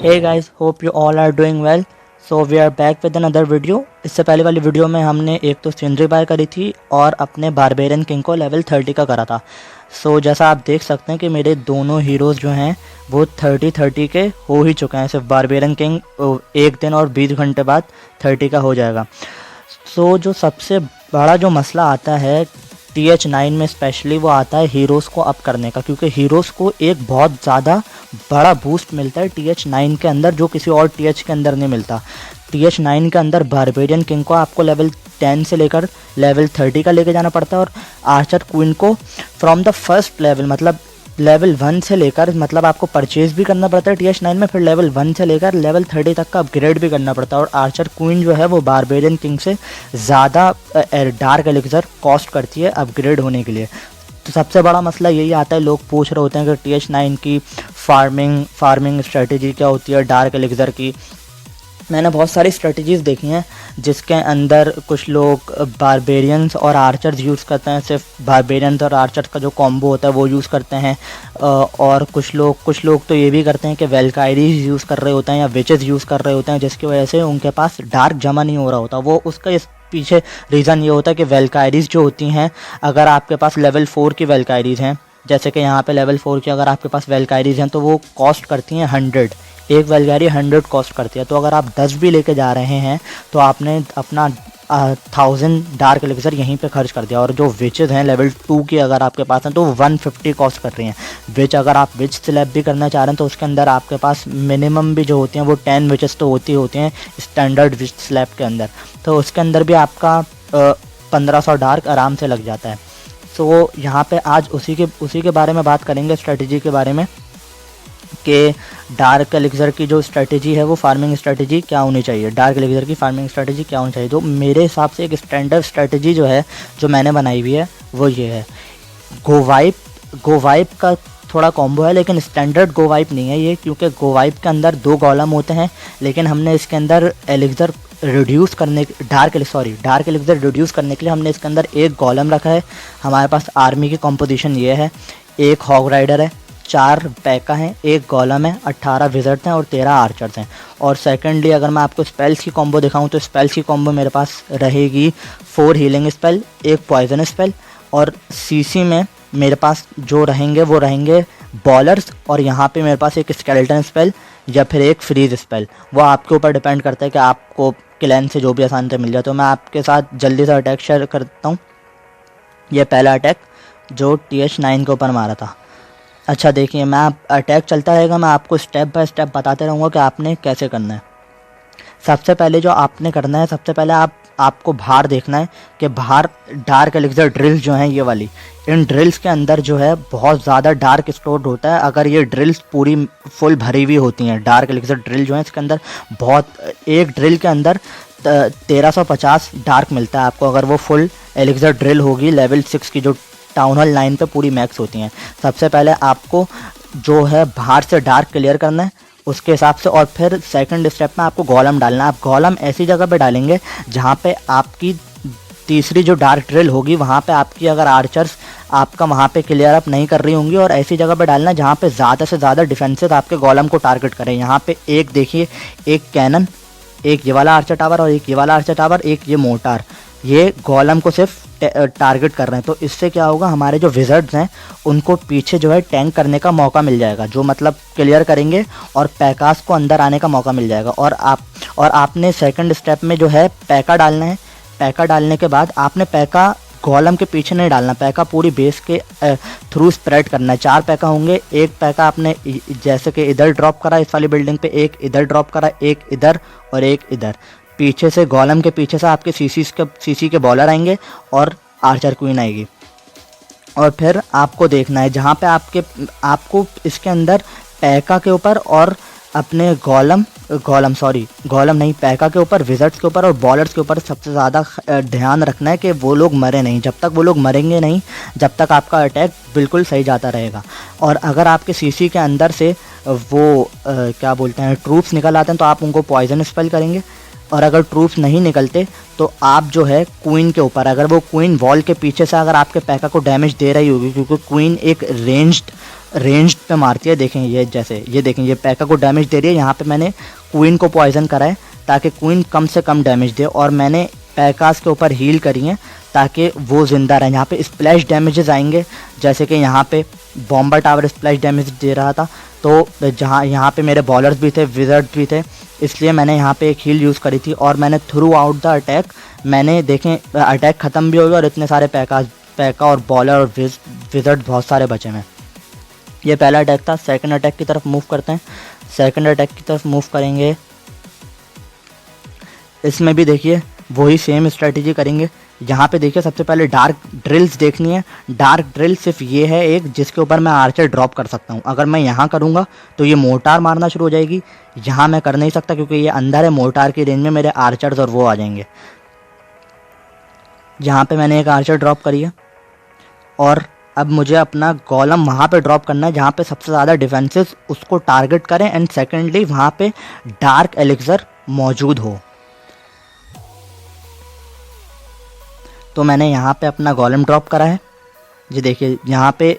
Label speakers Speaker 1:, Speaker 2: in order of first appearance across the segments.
Speaker 1: Hey guys, hope you all are doing well. So we are back with another video. इससे पहले वाली video में हमने एक तो सिनरी बाय करी थी और अपने बारबेरियन किंग को लेवल 30 का करा था. सो जैसा आप देख सकते हैं कि मेरे दोनों हीरोज़ जो हैं वो 30 के हो ही चुके हैं. सिर्फ बारबेरियन किंग एक दिन और 20 घंटे बाद 30 का हो जाएगा. सो जो सबसे बड़ा जो मसला आता है TH9 में स्पेशली वो आता है हीरोज़ को अप करने का, क्योंकि हीरोज़ को एक बहुत ज़्यादा बड़ा बूस्ट मिलता है TH9 के अंदर जो किसी और TH के अंदर नहीं मिलता. TH9 के अंदर बारबेरियन किंग को आपको लेवल 10 से लेकर लेवल 30 का लेके जाना पड़ता है और आर्चर क्वीन को फ्रॉम द फर्स्ट लेवल मतलब लेवल 1 से लेकर मतलब आपको परचेज़ भी करना पड़ता है TH9 में, फिर लेवल 1 से लेकर लेवल 30 तक का अपग्रेड भी करना पड़ता है. और आर्चर क्वीन जो है वो बारबेरियन किंग से ज़्यादा डार्क एलिक्सर कॉस्ट करती है अपग्रेड होने के लिए. तो सबसे बड़ा मसला यही आता है, लोग पूछ रहे होते हैं कि TH9 की फार्मिंग स्ट्रेटजी क्या होती है डार्क एलिक्सर की. मैंने बहुत सारी स्ट्रेटजीज़ देखी हैं जिसके अंदर कुछ लोग बारबेरियंस और आर्चर्स यूज़ करते हैं, सिर्फ बारबेरियंस और आर्चर्स का जो कॉम्बो होता है वो यूज़ करते हैं. और कुछ लोग तो ये भी करते हैं कि वेलकायरीज यूज़ कर रहे होते हैं या विचेस यूज़ कर रहे होते हैं, जिसकी वजह से उनके पास डार्क जमा नहीं हो रहा होता. वो उसका इस पीछे रीज़न ये होता है कि वेलकायरीज जो होती हैं, अगर आपके पास लेवल 4 की वेलकायरीज हैं, जैसे कि यहाँ पे लेवल 4 की अगर आपके पास वेलकायरीज हैं तो वो कॉस्ट करती हैं 100. एक वेलगारी 100 कॉस्ट करती है. तो अगर आप 10 भी लेके जा रहे हैं तो आपने अपना 1000 डार्क एलिक्सर यहीं पे खर्च कर दिया. और जो विचेज़ हैं लेवल 2 की अगर आपके पास हैं तो 150 कॉस्ट कर रही हैं. विच अगर आप विच स्लैब भी करना चाह रहे हैं तो उसके अंदर आपके पास मिनिमम भी जो होती हैं वो 10 विचेस तो होती हैं स्टैंडर्ड विच स्लैब के अंदर. तो उसके अंदर भी आपका 1500 डार्क आराम से लग जाता है. तो यहाँ पे आज उसी के बारे में बात करेंगे, स्ट्रेटजी के बारे में कि डार्क एलिक्सर की जो स्ट्रेटजी है वो फार्मिंग स्ट्रेटजी क्या होनी चाहिए. डार्क एलिक्सर की फार्मिंग स्ट्रेटजी क्या होनी चाहिए. तो मेरे हिसाब से एक स्टैंडर्ड स्ट्रेटजी जो है जो मैंने बनाई हुई है वो ये है. गोवाइप का थोड़ा कॉम्बो है लेकिन स्टैंडर्ड गोवाइप नहीं है ये, क्योंकि गोवाइप के अंदर 2 गोलम होते हैं, लेकिन हमने इसके अंदर एलिक्सर रिड्यूस करने डार्क एलिक्सर रिड्यूस करने के लिए हमने इसके अंदर एक गोलम रखा है. हमारे पास आर्मी की कॉम्पोजिशन ये है, एक हॉग राइडर है, 4 पैका हैं, एक गोलम है, 18 विज़र्ड हैं और 13 आर्चर्स हैं. और सेकेंडली अगर मैं आपको स्पेल्स की कॉम्बो दिखाऊं तो स्पेल्स की कॉम्बो मेरे पास रहेगी 4 हीलिंग स्पेल, एक पॉइजन स्पेल, और सीसी में मेरे पास जो रहेंगे वो रहेंगे बॉलर्स, और यहाँ पे मेरे पास एक स्केलेटन स्पेल या फिर एक फ्रीज स्पेल. वो आपके ऊपर डिपेंड करता है कि आपको क्लैन से जो भी आसानी से मिल जाए. तो मैं आपके साथ जल्दी से अटैक शेयर करता हूँ. ये पहला अटैक जो TH9 के ऊपर मारा था. अच्छा देखिए, मैं अटैक चलता रहेगा, मैं आपको स्टेप बाय स्टेप बताते रहूँगा कि आपने कैसे करना है. सबसे पहले जो आपने करना है, सबसे पहले आपको बाहर देखना है कि बाहर डार्क एलिक्सर ड्रिल्स जो हैं ये वाली, इन ड्रिल्स के अंदर जो है बहुत ज़्यादा डार्क स्टोर्ड होता है. अगर ये ड्रिल्स पूरी फुल भरी हुई होती हैं, डार्क एलिक्सर ड्रिल जो है इसके अंदर बहुत, एक ड्रिल के अंदर 1350 डार्क मिलता है आपको अगर वो फुल एलिक्सर ड्रिल होगी लेवल 6 की, जो टाउन हॉल 9 पे पूरी मैक्स होती हैं. सबसे पहले आपको जो है बाहर से डार्क क्लियर करना है उसके हिसाब से, और फिर सेकंड स्टेप में आपको गोलम डालना है. आप गोलम ऐसी जगह पे डालेंगे जहाँ पे आपकी तीसरी जो डार्क ड्रिल होगी वहाँ पे आपकी अगर आर्चर्स आपका वहाँ पे क्लियर अप नहीं कर रही होंगी, और ऐसी जगह पे डालना है जहाँ पे ज़्यादा से ज़्यादा डिफेंसेस आपके गोलम को टारगेट करें. यहाँ पे एक देखिए, एक कैनन, एक ये वाला आर्चर टावर और एक ये वाला आर्चर टावर, एक ये मोटार, ये गोलम को सिर्फ टारगेट कर रहे हैं. तो इससे क्या होगा, हमारे जो विज़र्ड्स हैं उनको पीछे जो है टैंक करने का मौका मिल जाएगा, जो मतलब क्लियर करेंगे और पैकास को अंदर आने का मौका मिल जाएगा. और आपने सेकंड स्टेप में जो है पैका डालना है. पैका डालने के बाद आपने पैका गोलम के पीछे नहीं डालना, पैका पूरी बेस के थ्रू स्प्रेड करना है. 4 पैका होंगे, एक पैका आपने जैसे कि इधर ड्रॉप करा इस वाली बिल्डिंग पे, एक इधर ड्रॉप करा, एक इधर और एक इधर. पीछे से गोलम के पीछे से आपके सीसी के बॉलर आएंगे और आर्चर क्वीन आएगी. और फिर आपको देखना है जहाँ पे आपको इसके अंदर पैका के ऊपर और अपने गोलम नहीं, पैका के ऊपर, विज़र्ड्स के ऊपर और बॉलर्स के ऊपर सबसे ज़्यादा ध्यान रखना है कि वो लोग मरे नहीं. जब तक वो लोग मरेंगे नहीं जब तक आपका अटैक बिल्कुल सही जाता रहेगा. और अगर आपके सीसी के अंदर से वो क्या बोलते हैं ट्रूप्स निकल आते हैं तो आप उनको पॉइजन स्पेल करेंगे. और अगर ट्रूप्स नहीं निकलते तो आप जो है क्वीन के ऊपर, अगर वो क्वीन वॉल के पीछे से अगर आपके पैका को डैमेज दे रही होगी, क्योंकि क्वीन एक रेंज्ड पे मारती है। देखें ये, जैसे ये देखें ये पैका को डैमेज दे रही है, यहाँ पे मैंने क्वीन को पॉइजन करा है ताकि क्वीन कम से कम डैमेज दे, और मैंने पैकास के ऊपर हील करी है ताकि वो ज़िंदा रहें। यहाँ पे स्प्लैश डैमेजेस आएंगे, जैसे कि यहाँ पे बॉम्बर टावर स्प्लैश डैमेज दे रहा था, तो जहाँ यहाँ पे मेरे बॉलर्स भी थे, विज़र्ड भी थे, इसलिए मैंने यहाँ पे एक हील यूज़ करी थी। और मैंने थ्रू आउट द अटैक, मैंने देखें अटैक ख़त्म भी हो गया और इतने सारे पैका और बॉलर और विज़र्ड बहुत सारे बचे हैं। ये पहला अटैक था। सेकंड अटैक की तरफ मूव करते हैं। सेकंड अटैक की तरफ मूव करेंगे, इसमें भी देखिए वही सेम स्ट्रेटजी करेंगे। यहाँ पे देखिए सबसे पहले डार्क ड्रिल्स देखनी है। डार्क ड्रिल सिर्फ ये है एक जिसके ऊपर मैं आर्चर ड्रॉप कर सकता हूँ। अगर मैं यहाँ करूँगा तो ये मोर्टार मारना शुरू हो जाएगी। यहाँ मैं कर नहीं सकता क्योंकि ये अंदर है, मोर्टार की रेंज में मेरे आर्चर्स और वो आ जाएंगे। यहाँ पे मैंने एक आर्चर ड्रॉप करी है और अब मुझे अपना कॉलम वहाँ पे ड्रॉप करना है जहाँ पे सबसे ज़्यादा डिफेंसेस उसको टारगेट करें, एंड सेकेंडली वहाँ पे डार्क एलिक्सर मौजूद हो। तो मैंने यहाँ पे अपना गोलम ड्रॉप करा है। जी देखिए यहाँ पे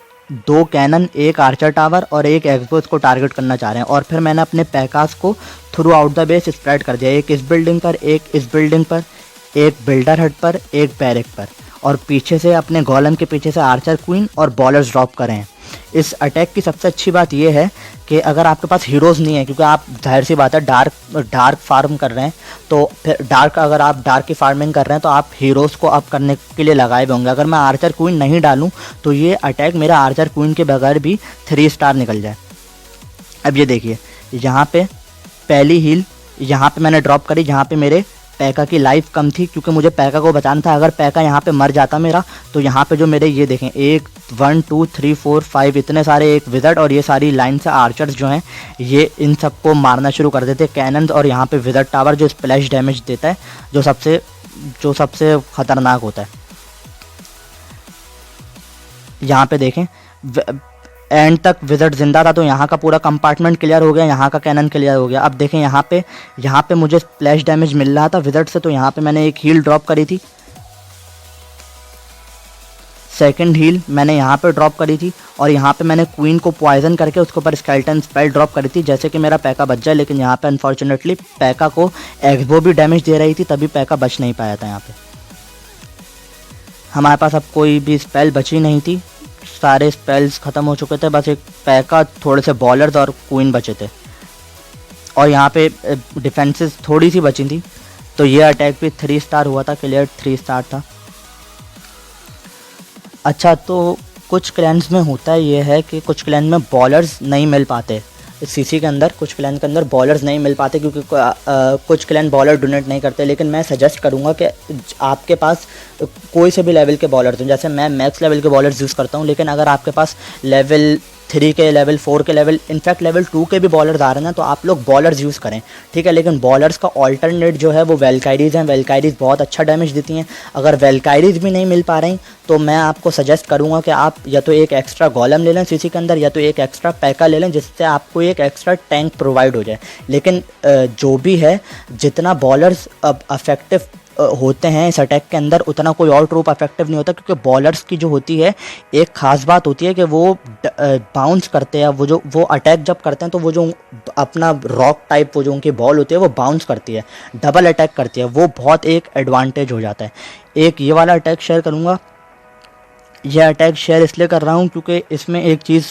Speaker 1: 2 कैनन, एक आर्चर टावर और एक एक्सबो इसको टारगेट करना चाह रहे हैं। और फिर मैंने अपने पैकास को through out the base spread कर दिया, एक इस बिल्डिंग पर, एक इस बिल्डिंग पर, एक बिल्डर हट पर, एक बैरिक पर, और पीछे से अपने गोलम के पीछे से आर्चर क्वीन और बॉलर्स ड्रॉप करें हैं। इस अटैक की सबसे अच्छी बात यह है कि अगर आपके पास हीरोज़ नहीं है, क्योंकि आप जाहिर सी बात है डार्क फार्म कर रहे हैं, तो फिर अगर आप डार्क की फार्मिंग कर रहे हैं तो आप हीरोज़ को अप करने के लिए लगाए हुए होंगे। अगर मैं आर्चर क्वीन नहीं डालूं तो ये अटैक मेरा आर्चर क्वीन के बगैर भी 3 स्टार निकल जाए। अब ये देखिए यहाँ पे पहली हील यहाँ पे मैंने ड्रॉप करी जहाँ पे मेरे पैका की लाइफ कम थी, क्योंकि मुझे पैका को बचाना था। अगर पैका यहाँ पे मर जाता मेरा तो यहाँ पे जो मेरे ये देखें 1 2 3 4 5 इतने सारे एक विज़र्ड और ये सारी लाइन से आर्चर्स जो हैं ये इन सबको मारना शुरू कर देते कैनन्स। और यहाँ पे विज़र्ड टावर जो स्प्लैश डैमेज देता है, जो सबसे ख़तरनाक होता है। यहाँ पे देखें एंड तक विज़र्ड जिंदा था, तो यहाँ का पूरा कंपार्टमेंट क्लियर हो गया, यहाँ का कैनन क्लियर हो गया। अब देखें यहाँ पे मुझे स्प्लैश डैमेज मिल रहा था विज़र्ड से, तो यहाँ पे मैंने एक हील ड्रॉप करी थी। सेकंड हील मैंने यहाँ पे ड्रॉप करी थी और यहाँ पे मैंने क्वीन को पॉइजन करके उसके ऊपर स्केलेटन स्पेल ड्रॉप करी थी, जैसे कि मेरा पैका बच जाए। लेकिन यहाँ पे अनफॉर्चुनेटली पैका को एक्सबो भी डैमेज दे रही थी, तभी पैका बच नहीं पाया था। यहाँ पे हमारे पास अब कोई भी स्पेल बची नहीं थी, सारे स्पेल्स ख़त्म हो चुके थे, बस एक पैका, थोड़े से बॉलर्स और क्वीन बचे थे, और यहाँ पे डिफेंसेस थोड़ी सी बची थी। तो ये अटैक भी 3 स्टार हुआ था, क्लियर 3 स्टार था। अच्छा, तो कुछ क्लैन्स में होता है ये है कि कुछ क्लैन में बॉलर्स नहीं मिल पाते। सीसी के अंदर कुछ क्लैन के अंदर बॉलर्स नहीं मिल पाते क्योंकि कुछ क्लैन बॉलर डोनेट नहीं करते। लेकिन मैं सजेस्ट करूंगा कि आपके पास कोई से भी लेवल के बॉलर्स हों, जैसे मैं मैक्स लेवल के बॉलर्स यूज़ करता हूं, लेकिन अगर आपके पास लेवल 3 के, लेवल 4 के, इनफैक्ट लेवल 2 के भी बॉलर्स आ रहे हैं ना, तो आप लोग बॉलर्स यूज़ करें, ठीक है। लेकिन बॉलर्स का ऑल्टरनेट जो है वो वेलकाइरीज़ हैं। वेलकाइरीज़ बहुत अच्छा डैमेज देती हैं। अगर वेलकाइरीज़ भी नहीं मिल पा रही तो मैं आपको सजेस्ट करूंगा कि आप या तो एक एक्स्ट्रा गोलम ले लें सीसी के अंदर, या तो एक एक्स्ट्रा पैका ले लें, जिससे आपको एक एक्स्ट्रा टैंक प्रोवाइड हो जाए। लेकिन जो भी है, जितना बॉलर्स अब अफेक्टिव होते हैं इस अटैक के अंदर, उतना कोई और ट्रूप अफेक्टिव नहीं होता, क्योंकि बॉलर्स की जो होती है एक ख़ास बात होती है कि वो बाउंस करते हैं। वो अटैक जब करते हैं तो वो जो अपना रॉक टाइप वो जो उनकी बॉल होती है वो बाउंस करती है, डबल अटैक करती है, वो बहुत एक एडवांटेज हो जाता है। एक ये वाला अटैक शेयर करूँगा। यह अटैक शेयर इसलिए कर रहा हूँ क्योंकि इसमें एक चीज़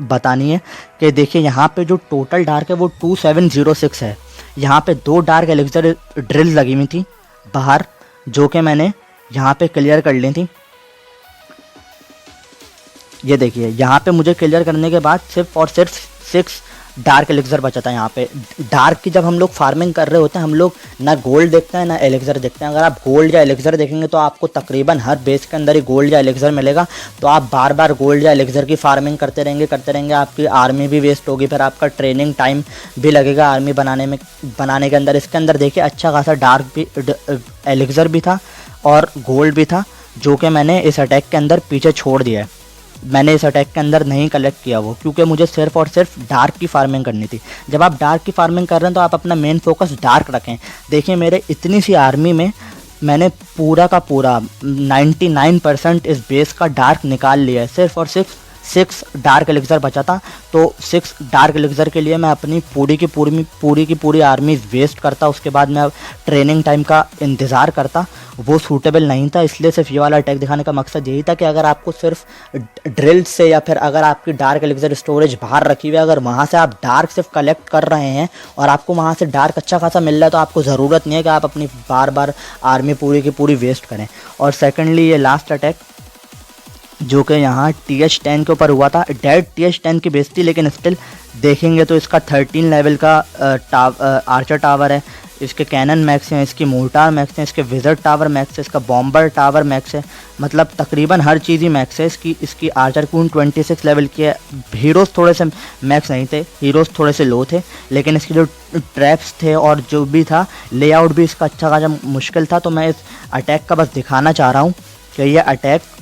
Speaker 1: बतानी है कि देखिए यहाँ पे जो टोटल डार्क है वो 2706 है। यहाँ पे 2 डार्क एलिक्सर ड्रिल लगी हुई थी बाहर, जो कि मैंने यहाँ पे क्लियर कर ली थी। ये देखिए यहाँ पे मुझे क्लियर करने के बाद सिर्फ और सिर्फ 6 डार्क एलिक्सर बचा था। यहाँ पे डार्क की जब हम लोग फार्मिंग कर रहे होते हैं, हम लोग ना गोल्ड देखते हैं ना एलिक्सर देखते हैं। अगर आप गोल्ड या एलिक्सर देखेंगे तो आपको तकरीबन हर बेस के अंदर ही गोल्ड या एलिक्सर मिलेगा, तो आप बार बार गोल्ड या एलिक्सर की फार्मिंग करते रहेंगे। आपकी आर्मी भी वेस्ट होगी, फिर आपका ट्रेनिंग टाइम भी लगेगा आर्मी बनाने के अंदर। इसके अंदर देखिए अच्छा खासा डार्क भी एलिक्सर भी था और गोल्ड भी था, जो कि मैंने इस अटैक के अंदर पीछे छोड़ दिया है। मैंने इस अटैक के अंदर नहीं कलेक्ट किया वो, क्योंकि मुझे सिर्फ और सिर्फ डार्क की फार्मिंग करनी थी। जब आप डार्क की फार्मिंग कर रहे हैं तो आप अपना मेन फोकस डार्क रखें। देखिए मेरे इतनी सी आर्मी में मैंने पूरा का पूरा 99% इस बेस का डार्क निकाल लिया है। सिर्फ और सिर्फ 6 डार्क एलिक्सर बचा था, तो 6 डार्क एलिक्सर के लिए मैं अपनी पूरी की पूरी आर्मी वेस्ट करता। उसके बाद मैं ट्रेनिंग टाइम का इंतज़ार करता, वो सूटेबल नहीं था। इसलिए सिर्फ ये वाला अटैक दिखाने का मकसद यही था कि अगर आपको सिर्फ ड्रिल से या फिर अगर आपकी डार्क एलिक्सर स्टोरेज बाहर रखी हुई है, अगर वहाँ से आप डार्क सिर्फ कलेक्ट कर रहे हैं और आपको वहाँ से डार्क अच्छा खासा मिल रहा है, तो आपको ज़रूरत नहीं है कि आप अपनी बार बार आर्मी पूरी की पूरी वेस्ट करें। और सेकेंडली ये लास्ट अटैक जो कि यहाँ TH10 के ऊपर हुआ था, डेड TH10 की बेस थी, लेकिन स्टिल देखेंगे तो इसका 13 लेवल का आर्चर टावर है, इसके कैनन मैक्स हैं, इसकी मोर्टार मैक्स हैं, इसके विज़र्ड टावर मैक्स है, इसका बॉम्बर टावर मैक्स है, मतलब तकरीबन हर चीज़ ही मैक्स है। इसकी आर्चर क्वीन 26 लेवल की है। हीरोज़ थोड़े से मैक्स नहीं थे, हीरोज़ थोड़े से लो थे, लेकिन इसके जो ट्रैप्स थे और जो भी था लेआउट भी इसका अच्छा खासा मुश्किल था। तो मैं इस अटैक का बस दिखाना चाह रहा हूँ कि ये अटैक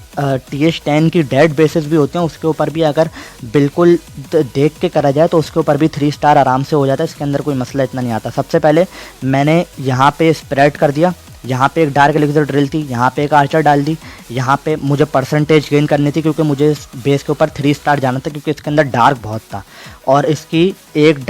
Speaker 1: TH10 की डेड बेसिस भी होते हैं, उसके ऊपर भी अगर बिल्कुल देख के करा जाए तो उसके ऊपर भी 3 स्टार आराम से हो जाता है। इसके अंदर कोई मसला इतना नहीं आता। सबसे पहले मैंने यहाँ पे स्प्रेड कर दिया, यहाँ पे एक डार्क एलिक्सर ड्रिल थी, यहाँ पे एक आर्चर डाल दी, यहाँ पे मुझे परसेंटेज गेन करनी थी क्योंकि मुझे इस बेस के ऊपर 3 स्टार जाना था, क्योंकि इसके अंदर डार्क बहुत था। और इसकी एक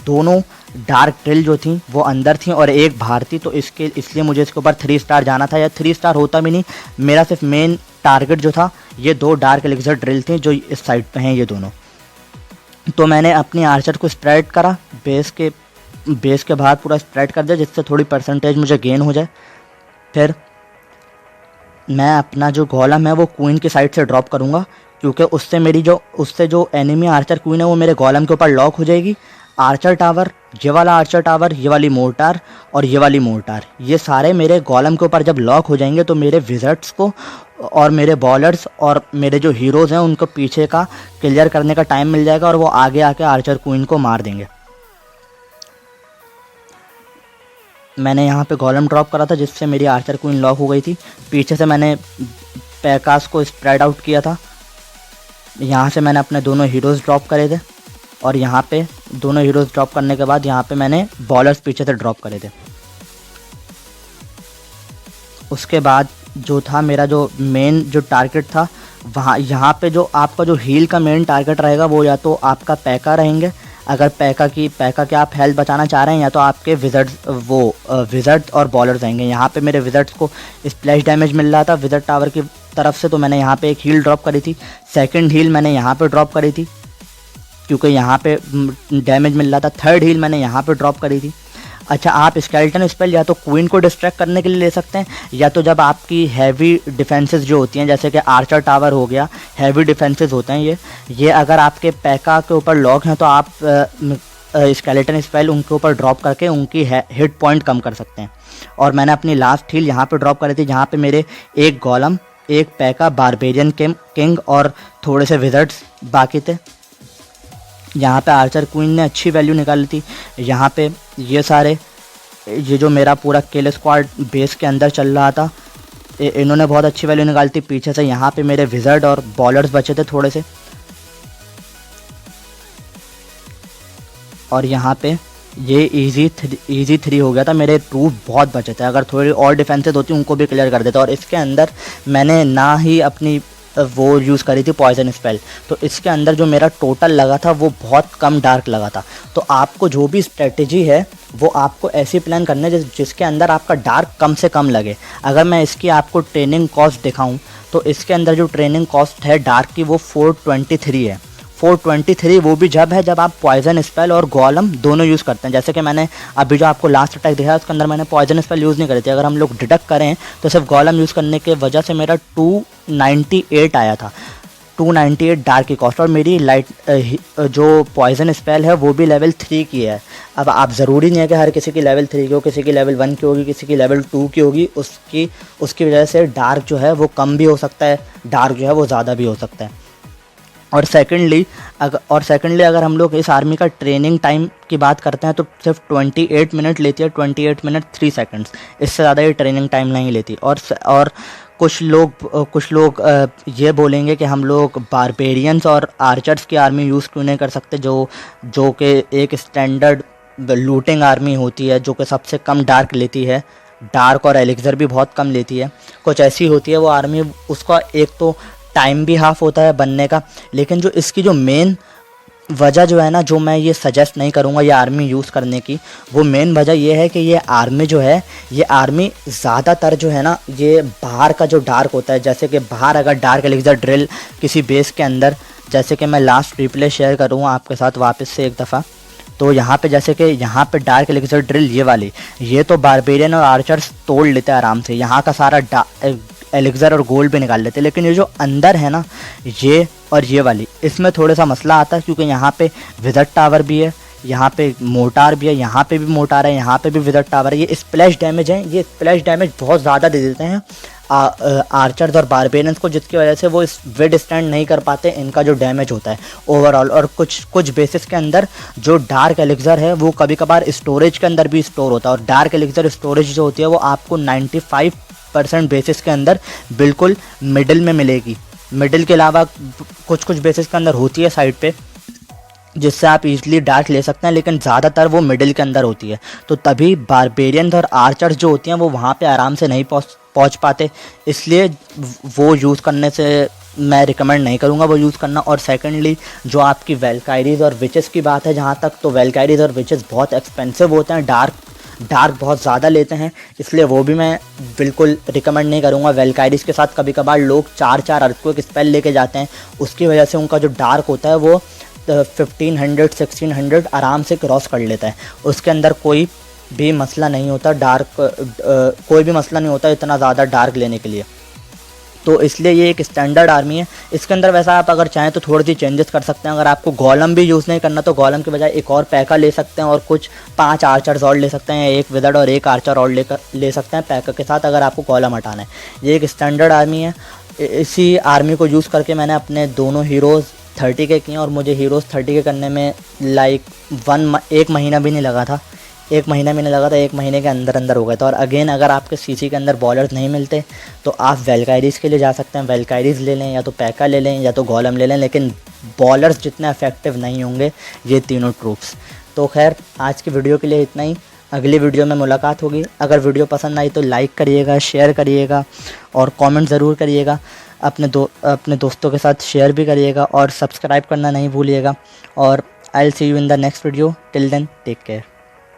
Speaker 1: दोनों डार्क ड्रिल जो थी वो अंदर थी और एक बाहर थी, तो इसलिए मुझे इसके ऊपर 3 स्टार जाना था, या 3 स्टार होता भी नहीं। मेरा सिर्फ मेन टारगेट जो था ये 2 डार्क एलिक्सर ड्रिल थी जो इस साइड पे हैं ये दोनों। तो मैंने अपनी आर्चर को स्प्रेड करा, बेस के बाहर पूरा स्प्रेड कर दिया, जिससे थोड़ी परसेंटेज मुझे गेन हो जाए। फिर मैं अपना जो गोलम है वो क्वीन की साइड से ड्रॉप करूँगा, क्योंकि उससे जो एनिमी आर्चर क्वीन है वो मेरे गोलम के ऊपर लॉक हो जाएगी। आर्चर टावर, ये वाला आर्चर टावर, ये वाली मोर्टार और ये वाली मोर्टार, ये सारे मेरे गोलम के ऊपर जब लॉक हो जाएंगे तो मेरे विज़र्ड्स को और मेरे बॉलर्स और मेरे जो हीरोज़ हैं उनको पीछे का क्लियर करने का टाइम मिल जाएगा और वो आगे आके आर्चर क्वीन को मार देंगे। मैंने यहाँ पे गोलम ड्रॉप करा था जिससे मेरी आर्चर क्वीन लॉक हो गई थी। पीछे से मैंने पैकास को स्प्रेड आउट किया था। यहाँ से मैंने अपने दोनों हीरोज़ ड्रॉप करे थे और यहाँ पे दोनों हीरोज़ ड्रॉप करने के बाद यहाँ पे मैंने बॉलर्स पीछे से ड्रॉप करे थे। उसके बाद जो था मेरा जो मेन जो टारगेट था, वहाँ यहाँ पे जो आपका जो हील का मेन टारगेट रहेगा वो या तो आपका पैका रहेंगे, अगर पैका के आप हेल्थ बचाना चाह रहे हैं, या तो आपके विज़र्ड और बॉलर्स आएंगे। यहाँ पे मेरे विज़र्ड्स को स्प्लैश डैमेज मिल रहा था विज़र्ड टावर की तरफ से, तो मैंने यहाँ पे एक हील ड्रॉप करी थी। सेकंड हील मैंने यहाँ पे ड्रॉप करी थी क्योंकि यहाँ पे डैमेज मिल रहा था। थर्ड हील मैंने यहाँ पे ड्रॉप करी थी। अच्छा, आप स्केलेटन स्पेल या तो क्वीन को डिस्ट्रैक्ट करने के लिए ले सकते हैं, या तो जब आपकी हैवी डिफेंसेस जो होती हैं, जैसे कि आर्चर टावर हो गया, हैवी डिफेंसेस होते हैं ये अगर आपके पैका के ऊपर लॉक हैं तो आप स्केलेटन स्पेल उनके ऊपर ड्रॉप करके उनकी हिट पॉइंट कम कर सकते हैं। और मैंने अपनी लास्ट हील यहाँ पे ड्रॉप करी थी, जहाँ पे मेरे एक गोलम, एक पैका, बारबेरियन किंग और थोड़े से विज़र्ड्स बाकी थे। यहाँ पे आर्चर क्वीन ने अच्छी वैल्यू निकाली थी। यहाँ पे ये जो मेरा पूरा किल स्क्वाड बेस के अंदर चल रहा था, इन्होंने बहुत अच्छी वैल्यू निकाली थी। पीछे से यहाँ पे मेरे विज़र्ड और बॉलर्स बचे थे थोड़े से, और यहाँ पे ये इजी 3 हो गया था। मेरे ट्रूप बहुत बचे थे, अगर थोड़ी और डिफेंसेस होती उनको भी क्लियर कर देता। और इसके अंदर मैंने ना ही अपनी वो यूज़ करी थी पॉइजन स्पेल, तो इसके अंदर जो मेरा टोटल लगा था वो बहुत कम डार्क लगा था। तो आपको जो भी स्ट्रेटजी है वो आपको ऐसी प्लान करना है जिसके अंदर आपका डार्क कम से कम लगे। अगर मैं इसकी आपको ट्रेनिंग कॉस्ट दिखाऊं तो इसके अंदर जो ट्रेनिंग कॉस्ट है डार्क की वो 423 है। 423 वो भी जब आप पॉइजन स्पेल और गोलम दोनों यूज़ करते हैं। जैसे कि मैंने अभी जो आपको लास्ट अटैक दिखाया उसके अंदर मैंने पॉइजन स्पेल यूज़ नहीं करी थी। अगर हम लोग डिडक्ट करें तो सिर्फ गोलम यूज़ करने के वजह से मेरा 298 आया था, 298 डार्क की कॉस्ट। और मेरी जो पॉइजन स्पेल है वो भी लेवल 3 की है। अब आप ज़रूरी नहीं है कि हर किसी की लेवल 3 की हो, किसी की लेवल 1 की होगी, किसी की लेवल 2 की होगी। उसकी वजह से डार्क जो है वो कम भी हो सकता है, डार्क जो है वो ज़्यादा भी हो सकता है। और सेकेंडली अगर हम लोग इस आर्मी का ट्रेनिंग टाइम की बात करते हैं तो सिर्फ 28 मिनट लेती है, 28 मिनट 3 सेकंड्स, इससे ज़्यादा ये ट्रेनिंग टाइम नहीं लेती। और कुछ लोग ये बोलेंगे कि हम लोग बारबेरियंस और आर्चर्स की आर्मी यूज़ क्यों नहीं कर सकते, जो कि एक स्टैंडर्ड लूटिंग आर्मी होती है, जो कि सबसे कम डार्क लेती है, डार्क और एलिक्सर भी बहुत कम लेती है। कुछ ऐसी होती है वो आर्मी, उसका एक तो टाइम भी हाफ होता है बनने का, लेकिन जो इसकी जो मेन वजह जो है ना, जो मैं ये सजेस्ट नहीं करूँगा ये आर्मी यूज़ करने की, वो मेन वजह ये है कि ये आर्मी जो है, ये आर्मी ज़्यादातर जो है ना, ये बाहर का जो डार्क होता है, जैसे कि बाहर अगर डार्क एलिक्सर ड्रिल किसी बेस के अंदर, जैसे कि मैं लास्ट रिप्ले शेयर करूँगा आपके साथ वापस से एक दफ़ा, तो यहाँ पे जैसे कि यहाँ पे डार्क एलिक्सर ड्रिल ये वाली, ये तो बारबेरियन और आर्चर्स तोड़ लेते हैं आराम से, यहाँ का सारा एलिक्सर और गोल्ड भी निकाल लेते हैं। लेकिन ये जो अंदर है ना, ये और ये वाली, इसमें थोड़ा सा मसला आता है, क्योंकि यहाँ पे विज़र्ड टावर भी है, यहाँ पे मोटार भी है, यहाँ पे भी मोटार है, यहाँ पे भी विज़र्ड टावर है। ये स्प्लैश डैमेज है, ये स्प्लैश डैमेज बहुत ज़्यादा दे देते हैं आर्चर्स और बारबेरियंस को, जिसकी वजह से वो इस विड स्टैंड नहीं कर पाते, इनका जो डैमेज होता है ओवरऑल। और कुछ बेसिस के अंदर जो डार्क एलिक्सर है वो कभी कभार स्टोरेज के अंदर भी स्टोर होता है, और डार्क एलिक्सर स्टोरेज जो होती है वो आपको 95% बेसिस के अंदर बिल्कुल मिडिल में मिलेगी। मिडिल के अलावा कुछ बेसिस के अंदर होती है साइड पे, जिससे आप इजीली डार्क ले सकते हैं, लेकिन ज़्यादातर वो मिडिल के अंदर होती है। तो तभी बारबेरियन और आर्चर्स जो होती हैं वो वहाँ पे आराम से नहीं पहुँच पाते, इसलिए वो यूज़ करने से मैं रिकमेंड नहीं करूँगा वो यूज़ करना। और सेकेंडली जो आपकी वेलकाइरीज़ और विचेस की बात है जहाँ तक, तो वेलकाइरीज़ और विचेस बहुत एक्सपेंसिव होते हैं, डार्क बहुत ज़्यादा लेते हैं, इसलिए वो भी मैं बिल्कुल रिकमेंड नहीं करूँगा। वेलकाइरीज़ के साथ कभी कभार लोग 4 अर्थक्वेक स्पेल लेके जाते हैं, उसकी वजह से उनका जो डार्क होता है वो 1500-1600 आराम से क्रॉस कर लेता है। उसके अंदर कोई भी मसला नहीं होता, कोई भी मसला नहीं होता इतना ज़्यादा डार्क लेने के लिए। तो इसलिए ये एक स्टैंडर्ड आर्मी है। इसके अंदर वैसा आप अगर चाहें तो थोड़ी सी चेंजेस कर सकते हैं। अगर आपको गोलम भी यूज़ नहीं करना तो गोलम के बजाय एक और पैका ले सकते हैं, और कुछ 5 आर्चर्स और ले सकते हैं, एक विज़र्ड और एक आर्चर और ले सकते हैं पैका के साथ, अगर आपको गोलम हटाना है। ये एक स्टैंडर्ड आर्मी है। इसी आर्मी को यूज़ करके मैंने अपने दोनों हीरोज़ 30 के किए, और मुझे हीरोज़ 30 के करने में लाइक 1 महीना भी नहीं लगा था, 1 महीना भी नहीं लगा था, 1 महीने के अंदर हो गया था। और अगेन अगर आपके सीसी के अंदर बॉलर्स नहीं मिलते तो आप वेलकाइरीज़ के लिए जा सकते हैं, वेलकाइरीज़ ले लें, या तो पैका ले लें, या तो गोलम ले लें, लेकिन बॉलर्स जितने इफेक्टिव नहीं होंगे ये तीनों ट्रूप्स। तो खैर आज की वीडियो के लिए इतना ही, अगली वीडियो में मुलाकात होगी। अगर वीडियो पसंद आई तो लाइक करिएगा, शेयर करिएगा और कमेंट ज़रूर करिएगा, अपने दोस्तों के साथ शेयर भी करिएगा, और सब्सक्राइब करना नहीं भूलिएगा। और I will see you in the next video, till then take care.